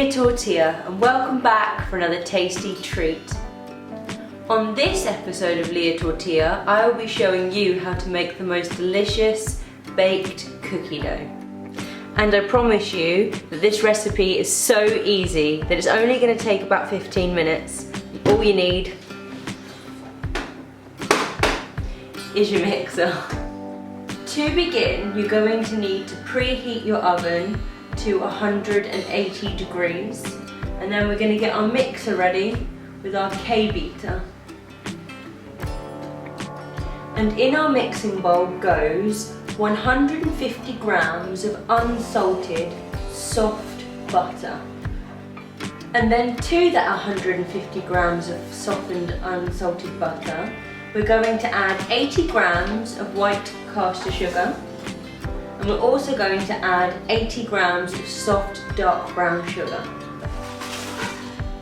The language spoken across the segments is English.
Leah Tortilla and welcome back for another tasty treat. On this episode of Leah Tortilla, I will be showing you how to make the most delicious baked cookie dough. And I promise you that this recipe is so easy that it's only going to take about 15 minutes. All you need is your mixer. To begin, you're going to need to preheat your oven to 180 degrees, and then we're going to get our mixer ready with our K-beater. And in our mixing bowl goes 150 grams of unsalted soft butter. And then to that 150 grams of softened unsalted butter, we're going to add 80 grams of white caster sugar, and we're also going to add 80 grams of soft dark brown sugar.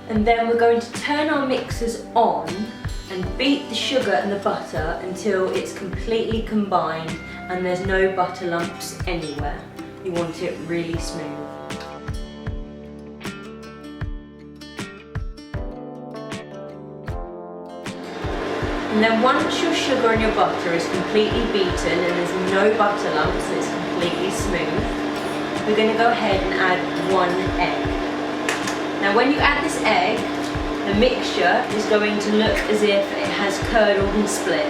And then we're going to turn our mixers on and beat the sugar and the butter until it's completely combined and there's no butter lumps anywhere. You want it really smooth. And then once your sugar and your butter is completely beaten and there's no butter lumps and it's completely smooth, we're going to go ahead and add 1 egg. Now when you add this egg, the mixture is going to look as if it has curdled and split.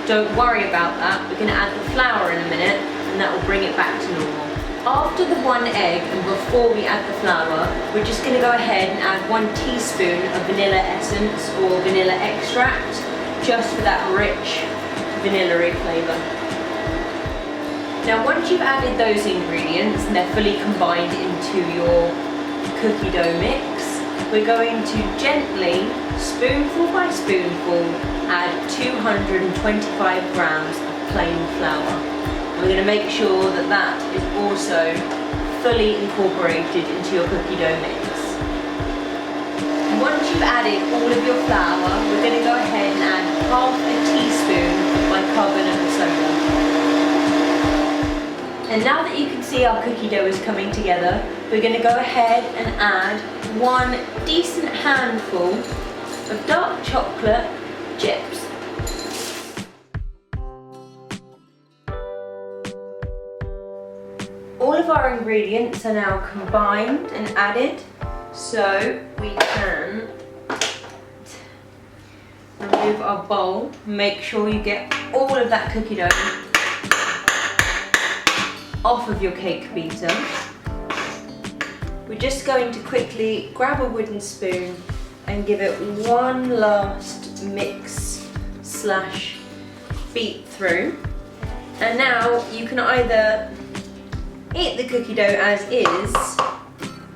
Don't worry about that, we're going to add the flour in a minute and that will bring it back to normal. After the 1 egg and before we add the flour, we're just going to go ahead and add 1 teaspoon of vanilla essence or vanilla extract, just for that rich vanilla-y flavour. Now once you've added those ingredients and they're fully combined into your cookie dough mix, we're going to gently, spoonful by spoonful, add 225 grams of plain flour. We're going to make sure that that is also fully incorporated into your cookie dough mix. Once you've added all of your flour, we're going to go ahead and add half a teaspoon of bicarbonate of soda. And now that you can see our cookie dough is coming together, we're going to go ahead and add 1 decent handful of dark chocolate chips. All of our ingredients are now combined and added, so we can remove our bowl. Make sure you get all of that cookie dough off of your cake beater. We're just going to quickly grab a wooden spoon and give it one last mix / beat through. And now you can either eat the cookie dough as is,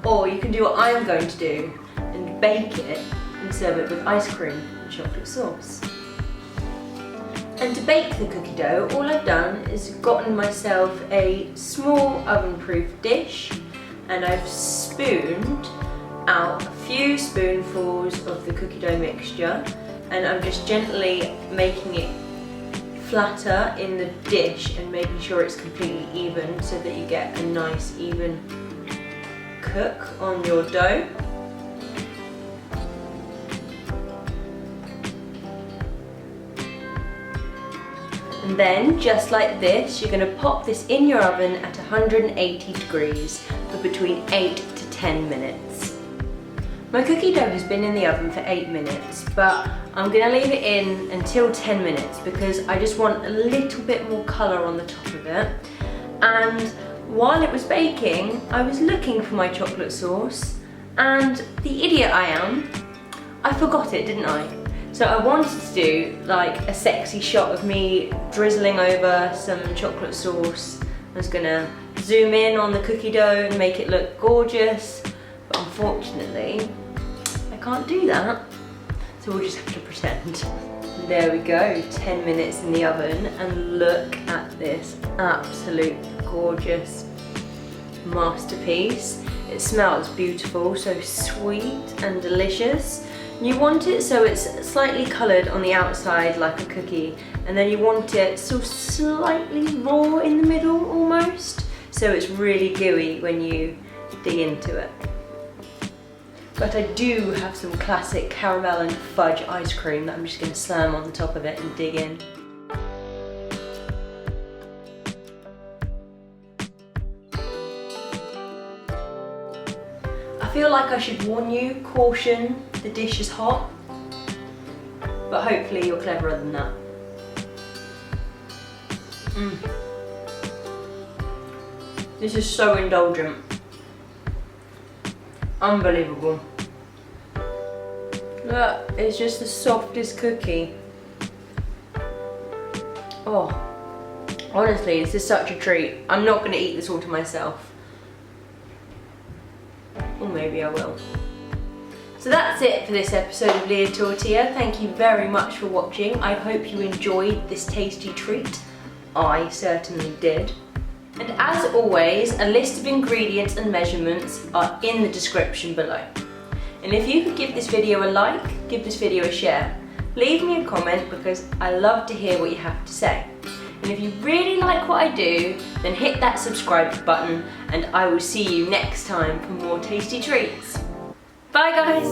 or you can do what I'm going to do and bake it and serve it with ice cream and chocolate sauce. And to bake the cookie dough, all I've done is gotten myself a small oven-proof dish, and I've spooned out a few spoonfuls of the cookie dough mixture, and I'm just gently making it flatter in the dish and making sure it's completely even so that you get a nice even cook on your dough. And then, just like this, you're going to pop this in your oven at 180 degrees for between 8 to 10 minutes. My cookie dough has been in the oven for 8 minutes, but I'm going to leave it in until 10 minutes because I just want a little bit more colour on the top of it. And while it was baking, I was looking for my chocolate sauce, and the idiot I am, I forgot it, didn't I? So I wanted to do like a sexy shot of me drizzling over some chocolate sauce. I was gonna zoom in on the cookie dough and make it look gorgeous, but unfortunately, I can't do that. So we'll just have to pretend. There we go, 10 minutes in the oven, and look at this absolute gorgeous masterpiece. It smells beautiful, so sweet and delicious. You want it so it's slightly coloured on the outside like a cookie, and then you want it sort of slightly raw in the middle almost, so it's really gooey when you dig into it. But I do have some classic caramel and fudge ice cream that I'm just going to slam on the top of it and dig in. I feel like I should warn you, caution, the dish is hot, but hopefully you're cleverer than that. This is so indulgent. Unbelievable. Look, it's just the softest cookie. Oh, honestly, this is such a treat. I'm not going to eat this all to myself. Or maybe I will. So that's it for this episode of Leah Tortilla. Thank you very much for watching. I hope you enjoyed this tasty treat. I certainly did. And as always, a list of ingredients and measurements are in the description below. And if you could give this video a like, give this video a share, leave me a comment because I love to hear what you have to say. And if you really like what I do, then hit that subscribe button and I will see you next time for more tasty treats. Bye guys!